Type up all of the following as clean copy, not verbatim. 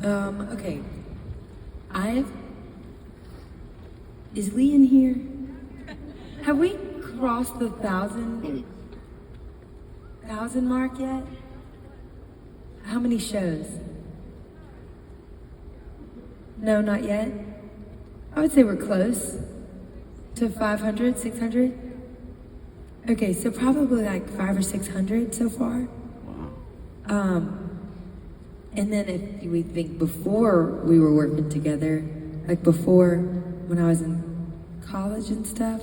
Okay. Is Lee in here? Have we crossed the 1,000 mark yet? How many shows? No, not yet. I would say we're close to 500, 600. Okay, so probably like 500 or 600 so far. Wow. And then if we think before we were working together, like before when I was in college and stuff,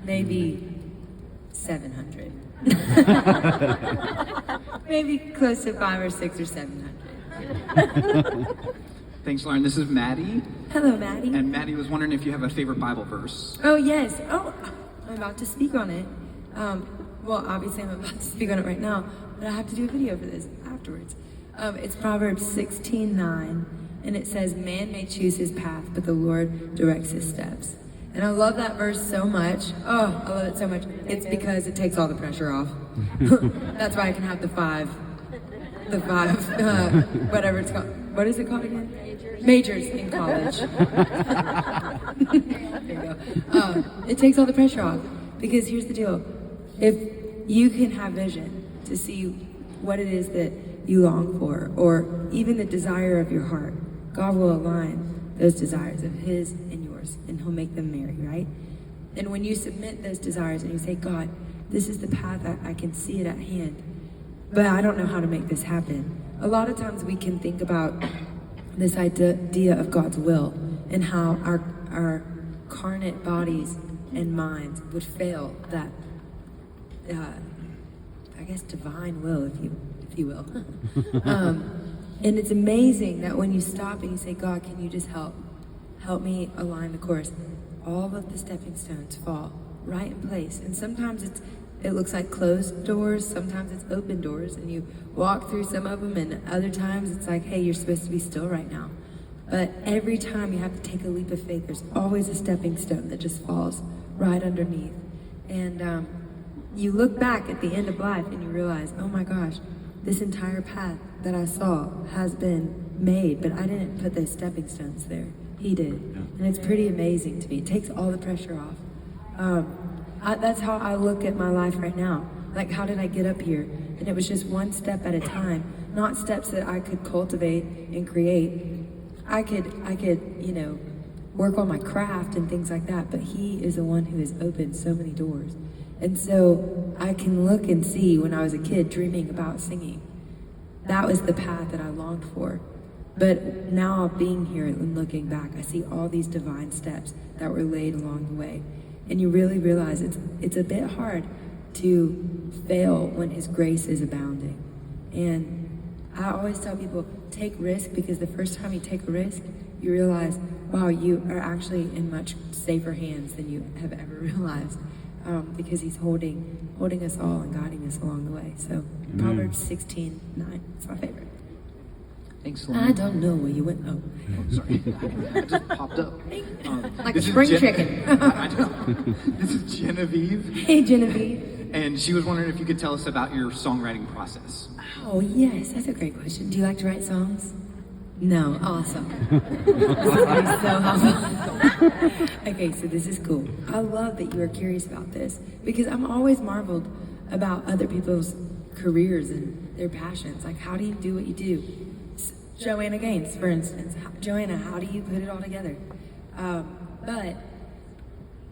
maybe 700. Maybe close to 500 or 600 or 700. Thanks, Lauren. This is Maddie. Hello, Maddie. And Maddie was wondering if you have a favorite Bible verse. Oh, yes. Oh, I'm about to speak on it. Well, obviously I'm about to speak on it right now, but I have to do a video for this afterwards. It's Proverbs 16:9, and it says, "Man may choose his path, but the Lord directs his steps." And I love that verse so much. Oh, I love it so much. It's because it takes all the pressure off. That's why I can have the five, whatever it's called. What is it called again? Majors in college. There you go. It takes all the pressure off, because here's the deal. If you can have vision to see what it is that you long for, or even the desire of your heart, God will align those desires of his and yours, and he'll make them marry, right? And when you submit those desires and you say, God, this is the path, I can see it at hand, but I don't know how to make this happen. A lot of times we can think about this idea of God's will and how our carnate bodies and minds would fail that, I guess, divine will, if you will. And it's amazing that when you stop and you say, God, can you just help me align the course? All of the stepping stones fall right in place. And sometimes it looks like closed doors, sometimes it's open doors, and you walk through some of them, and other times it's like, hey, you're supposed to be still right now. But every time you have to take a leap of faith, there's always a stepping stone that just falls right underneath. And you look back at the end of life and you realize, oh my gosh, this entire path that I saw has been made, but I didn't put those stepping stones there. He did. And it's pretty amazing to me. It takes all the pressure off. That's how I look at my life right now. Like, how did I get up here? And it was just one step at a time, not steps that I could cultivate and create. I could, work on my craft and things like that, but he is the one who has opened so many doors. And so I can look and see when I was a kid dreaming about singing. That was the path that I longed for. But now being here and looking back, I see all these divine steps that were laid along the way. And you really realize it's a bit hard to fail when his grace is abounding. And I always tell people, take risk, because the first time you take a risk, you realize, wow, you are actually in much safer hands than you have ever realized. Because he's holding us all and guiding us along the way. So Proverbs 16:9, it's my favorite. Thanks, Lauren. I don't know where you went. Oh, sorry. It just popped up. Like a spring chicken. This is Genevieve. Hey, Genevieve. And she was wondering if you could tell us about your songwriting process. Oh, yes, that's a great question. Do you like to write songs? No, awesome. So okay, so this is cool. I love that you are curious about this, because I'm always marveled about other people's careers and their passions. Like, how do you do what you do? Joanna Gaines, for instance. Joanna, how do you put it all together? But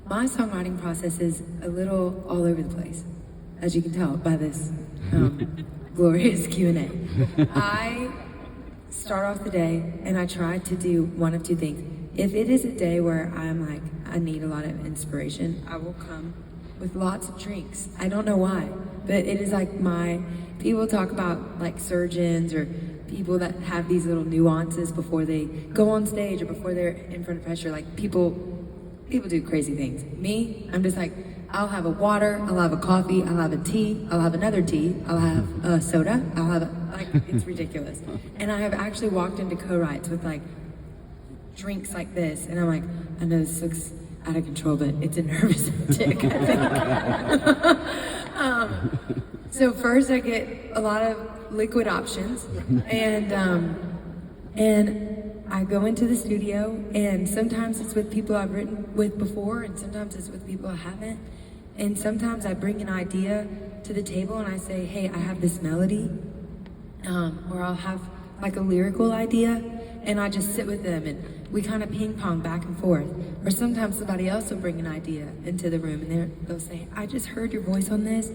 my songwriting process is a little all over the place, as you can tell by this glorious Q&A. I start off the day and I try to do one of two things. If it is a day where I'm like, I need a lot of inspiration, I will come with lots of drinks. I don't know why, but it is like people talk about like surgeons or people that have these little nuances before they go on stage or before they're in front of pressure. Like people do crazy things. Me, I'm just like, I'll have a water, I'll have a coffee, I'll have a tea, I'll have another tea, I'll have a soda, it's ridiculous. And I have actually walked into co-writes with like drinks like this, and I'm like, I know this looks out of control, but it's a nervous tick, I think. So first I get a lot of liquid options, and I go into the studio, and sometimes it's with people I've written with before, and sometimes it's with people I haven't. And sometimes I bring an idea to the table and I say, hey, I have this melody, or I'll have like a lyrical idea, and I just sit with them and we kind of ping pong back and forth. Or sometimes somebody else will bring an idea into the room and they'll say, I just heard your voice on this.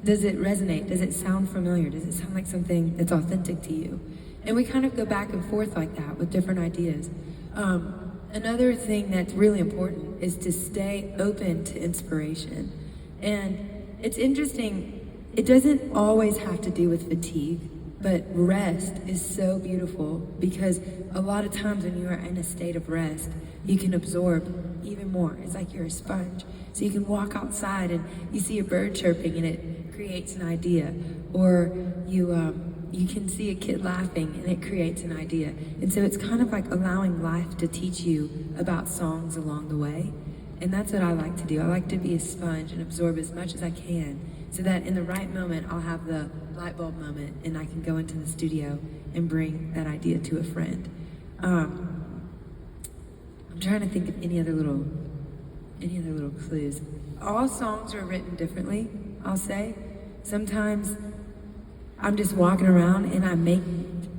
Does it resonate? Does it sound familiar? Does it sound like something that's authentic to you? And we kind of go back and forth like that with different ideas. Another thing that's really important is to stay open to inspiration. And it's interesting, it doesn't always have to do with fatigue, but rest is so beautiful because a lot of times when you are in a state of rest, you can absorb even more. It's like you're a sponge. So you can walk outside and you see a bird chirping and it creates an idea. Or you can see a kid laughing and it creates an idea. And so it's kind of like allowing life to teach you about songs along the way. And that's what I like to do. I like to be a sponge and absorb as much as I can so that in the right moment, I'll have the light bulb moment and I can go into the studio and bring that idea to a friend. I'm trying to think of any other little clues. All songs are written differently, I'll say. Sometimes I'm just walking around and I make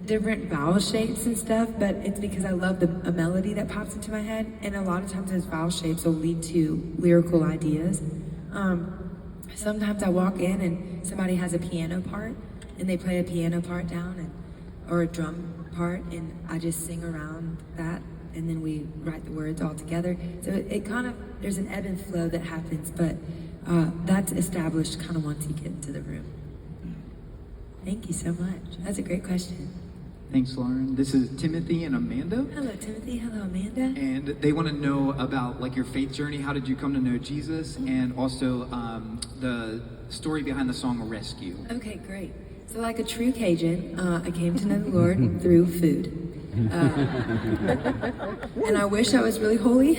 different vowel shapes and stuff, but it's because I love a melody that pops into my head, and a lot of times those vowel shapes will lead to lyrical ideas. Sometimes I walk in and somebody has a piano part and they play a piano part down or a drum part, and I just sing around that, and then we write the words all together. So it kind of, there's an ebb and flow that happens, but that's established kind of once you get into the room. Thank you so much. That's a great question. Thanks, Lauren. This is Timothy and Amanda. Hello, Timothy. Hello, Amanda. And they want to know about like your faith journey. How did you come to know Jesus? And also the story behind the song Rescue. Okay, great. So like a true Cajun, I came to know the Lord through food. And I wish I was really holy,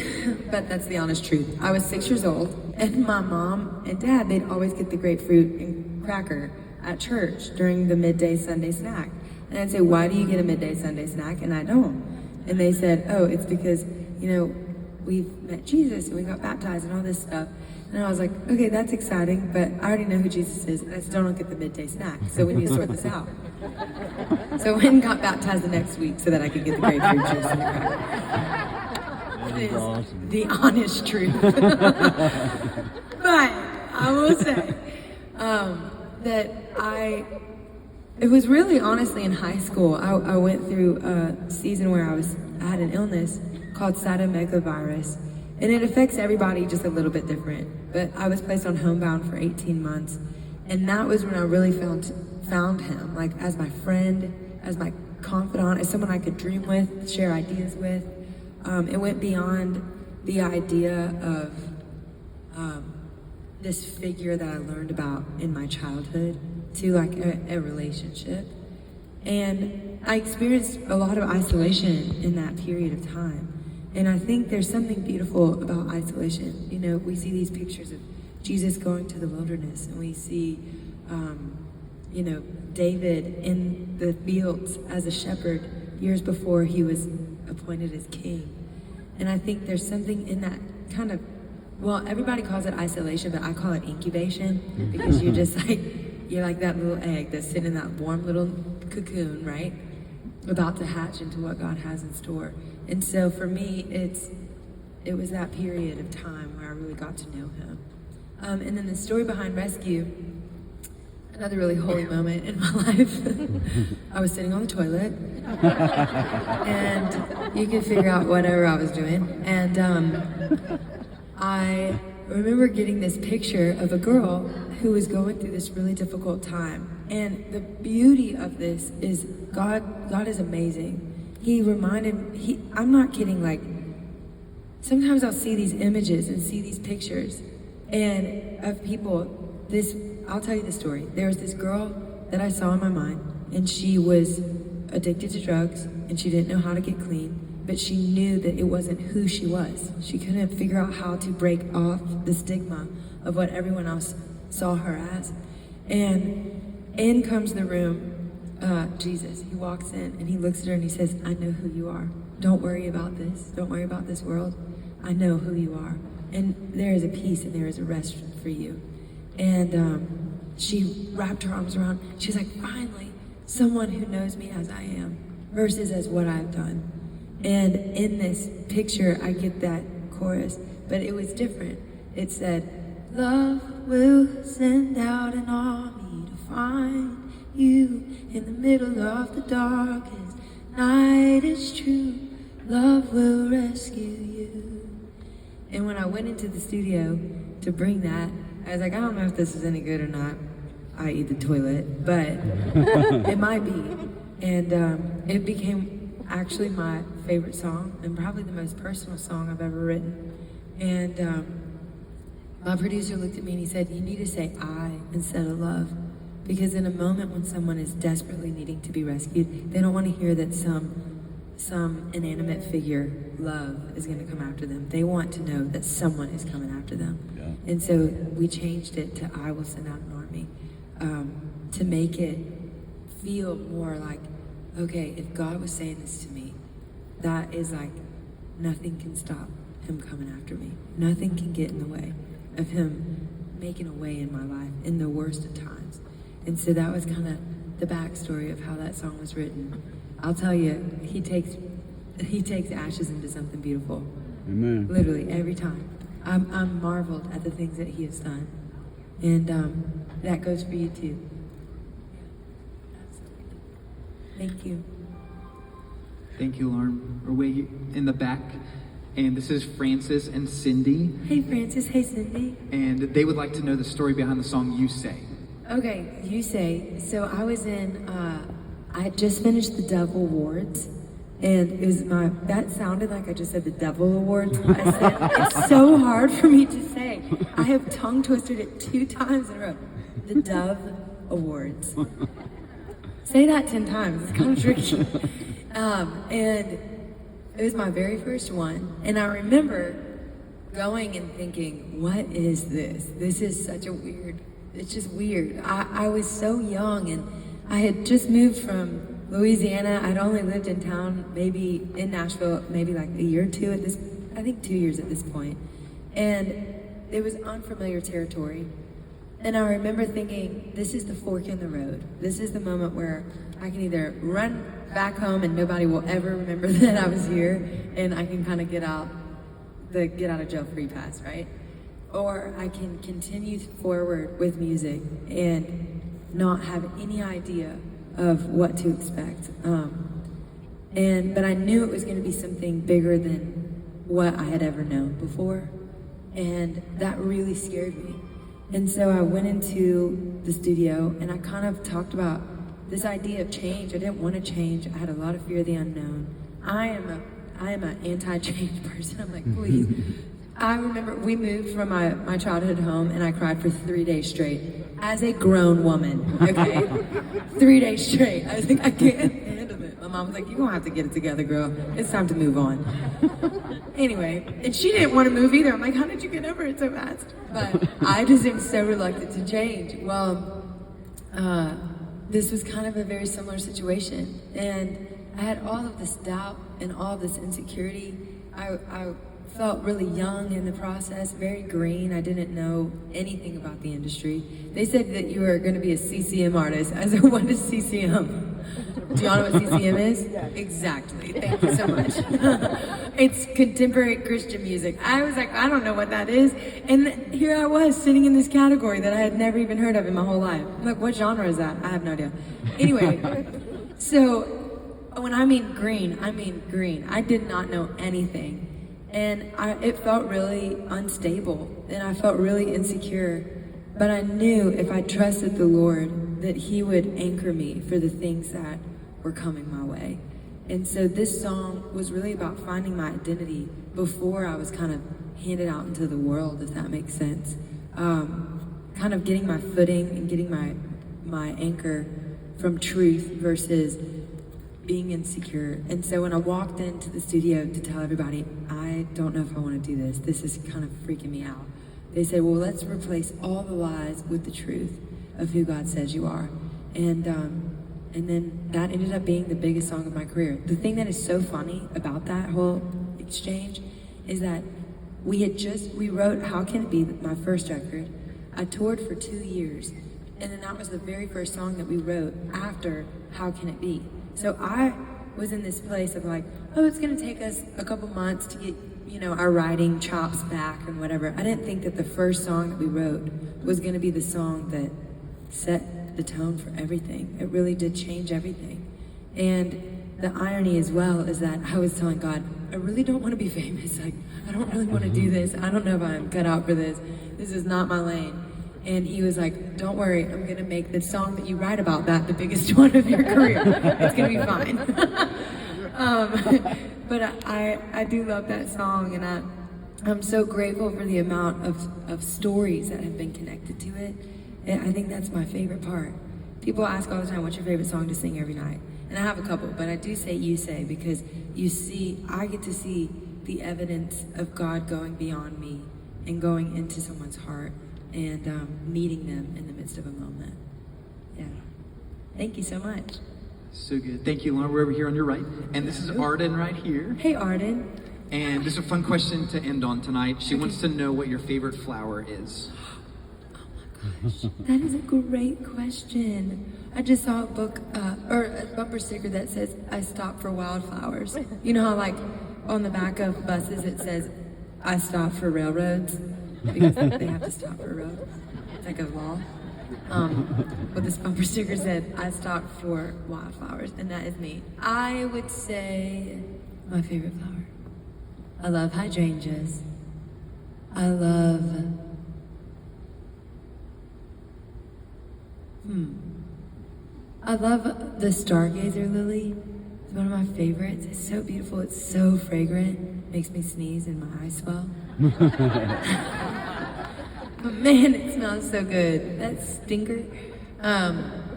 but that's the honest truth. I was 6 years old, and my mom and dad, they'd always get the grapefruit and cracker at church during the midday Sunday snack. And I'd say, why do you get a midday Sunday snack and I don't? And they said, oh, it's because, we've met Jesus and we got baptized and all this stuff. And I was like, okay, that's exciting, but I already know who Jesus is and I still don't get the midday snack. So we need to sort this out. So I went and got baptized the next week so that I could get the grapefruit juice and the cracker. That is awesome. The honest truth. But I will say that it was really honestly in high school. I went through a season where I had an illness called cytomegalovirus, and it affects everybody just a little bit different. But I was placed on homebound for 18 months, and that was when I really found him, like as my friend, as my confidant, as someone I could dream with, share ideas with. It went beyond the idea of this figure that I learned about in my childhood to like a relationship. And I experienced a lot of isolation in that period of time. And I think there's something beautiful about isolation. We see these pictures of Jesus going to the wilderness, and we see, David in the fields as a shepherd years before he was appointed as king. And I think there's something in that kind of, well, everybody calls it isolation, but I call it incubation, because you're just like, you're like that little egg that's sitting in that warm little cocoon, right? About to hatch into what God has in store. And so for me, it was that period of time where I really got to know him. And then the story behind Rescue, another really holy moment in my life. I was sitting on the toilet, and you could figure out whatever I was doing. And I remember getting this picture of a girl who was going through this really difficult time. And the beauty of this is God is amazing. He reminded me, I'm not kidding, like, sometimes I'll see these images and see these pictures and of people, I'll tell you the story. There was this girl that I saw in my mind, and she was addicted to drugs, and she didn't know how to get clean, but she knew that it wasn't who she was. She couldn't figure out how to break off the stigma of what everyone else saw her as. And in comes the room, Jesus. He walks in and he looks at her and he says, I know who you are. Don't worry about this. Don't worry about this world. I know who you are. And there is a peace and there is a rest for you. And she wrapped her arms around, she's like, finally, someone who knows me as I am versus as what I've done. And in this picture, I get that chorus, but it was different. It said, love will send out an army to find you in the middle of the darkest night. It's true, love will rescue you. And when I went into the studio to bring that, I was like, I don't know if this is any good or not, i.e. the toilet, but it might be. And it became actually my favorite song and probably the most personal song I've ever written. And my producer looked at me and he said, you need to say I instead of love. Because in a moment when someone is desperately needing to be rescued, they don't want to hear that some inanimate figure, love, is going to come after them. They want to know that someone is coming after them. Yeah. And so we changed it to I will send out an army, to make it feel more like, okay, if God was saying this to me, that is like, nothing can stop him coming after me. Nothing can get in the way of him making a way in my life in the worst of times. And so that was kind of the backstory of how that song was written. I'll tell you, he takes ashes into something beautiful. Amen. Literally every time. I'm marveled at the things that he has done. And that goes for you too. Thank you. Thank you, Lauren. We're way in the back. And this is Francis and Cindy. Hey, Francis. Hey, Cindy. And they would like to know the story behind the song You Say. Okay, You Say. So I was in, I had just finished the Devil Awards. And it was that sounded like I just said the Devil Awards. I said, it's so hard for me to say. I have tongue twisted it 2 times in a row. The Dove Awards. Say that 10 times, it's kind of tricky. And it was my very first one. And I remember going and thinking, what is this? This is such a weird, it's just weird. I was so young and I had just moved from Louisiana. I'd only lived in town, maybe in Nashville, maybe like a year or 2 at this, I think 2 years at this point. And it was unfamiliar territory. And I remember thinking, this is the fork in the road. This is the moment where I can either run back home and nobody will ever remember that I was here and I can kind of get out of jail free pass, right? Or I can continue forward with music and not have any idea of what to expect. But I knew it was going to be something bigger than what I had ever known before. And that really scared me. And so I went into the studio and I kind of talked about this idea of change. I didn't want to change. I had a lot of fear of the unknown. I am an anti-change person. I'm like, please. I remember we moved from my childhood home and I cried for 3 days straight as a grown woman, okay? 3 days straight. I was like, I can't handle it. My mom was like, you're gonna have to get it together, girl. It's time to move on. Anyway, and she didn't want to move either. I'm like, how did you get over it so fast? But I just am so reluctant to change. Well, this was kind of a very similar situation. And I had all of this doubt and all of this insecurity. I felt really young in the process, very green. I didn't know anything about the industry. They said that you were going to be a CCM artist. I said, what is CCM? Do y'all know what CCM is? Yeah. Exactly. Thank you so much. It's contemporary Christian music. I was like, I don't know what that is. And here I was sitting in this category that I had never even heard of in my whole life. I'm like, what genre is that? I have no idea. Anyway, so when I mean green, I mean green. I did not know anything. And it felt really unstable, and I felt really insecure. But I knew if I trusted the Lord that He would anchor me for the things that were coming my way. And so this song was really about finding my identity before I was kind of handed out into the world, if that makes sense. Kind of getting my footing and getting my anchor from truth versus being insecure. And so when I walked into the studio to tell everybody, I don't know if I want to do this. This is kind of freaking me out. they said, well, let's replace all the lies with the truth of who God says you are. And then that ended up being the biggest song of my career. The thing that is so funny about that whole exchange is that we wrote How Can It Be, my first record. I toured for 2 years, and then that was the very first song that we wrote after How Can It Be. So I was in this place of like, oh, it's gonna take us a couple months to get, our writing chops back and whatever. I didn't think that the first song that we wrote was gonna be the song that set the tone for everything. It really did change everything. And the irony as well is that I was telling God, I really don't want to be famous. Like, I don't really want to do this. I don't know if I'm cut out for this. This is not my lane. And he was like, don't worry, I'm going to make the song that you write about that the biggest one of your career. It's going to be fine. But I do love that song, and I'm so grateful for the amount of stories that have been connected to it. And I think that's my favorite part. People ask all the time, what's your favorite song to sing every night? And I have a couple, but I do say You Say, because I get to see the evidence of God going beyond me and going into someone's heart and meeting them in the midst of a moment. Yeah. Thank you so much. So good. Thank you, Lauren. We're over here on your right. And this is Arden right here. Hey, Arden. And this is a fun question to end on tonight. She wants to know what your favorite flower is. That is a great question. I just saw a book, or a bumper sticker that says, I stop for wildflowers. You know how like on the back of buses it says, I stop for railroads? Because they have to stop for a road. It's like a law. But this bumper sticker said, I stop for wildflowers, and that is me. I would say my favorite flower. I love hydrangeas. I love the stargazer lily. It's one of my favorites. It's so beautiful. It's so fragrant. Makes me sneeze and my eyes swell. But man, it smells so good. That stinker. Man,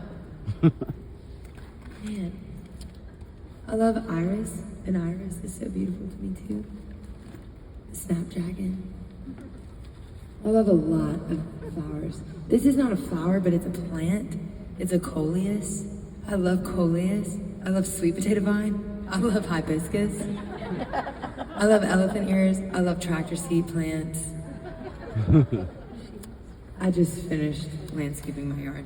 I love iris. An iris is so beautiful to me too. Snapdragon. I love a lot of flowers. This is not a flower, but it's a plant. It's a coleus. I love coleus. I love sweet potato vine. I love hibiscus. I love elephant ears. I love tractor seed plants. I just finished landscaping my yard.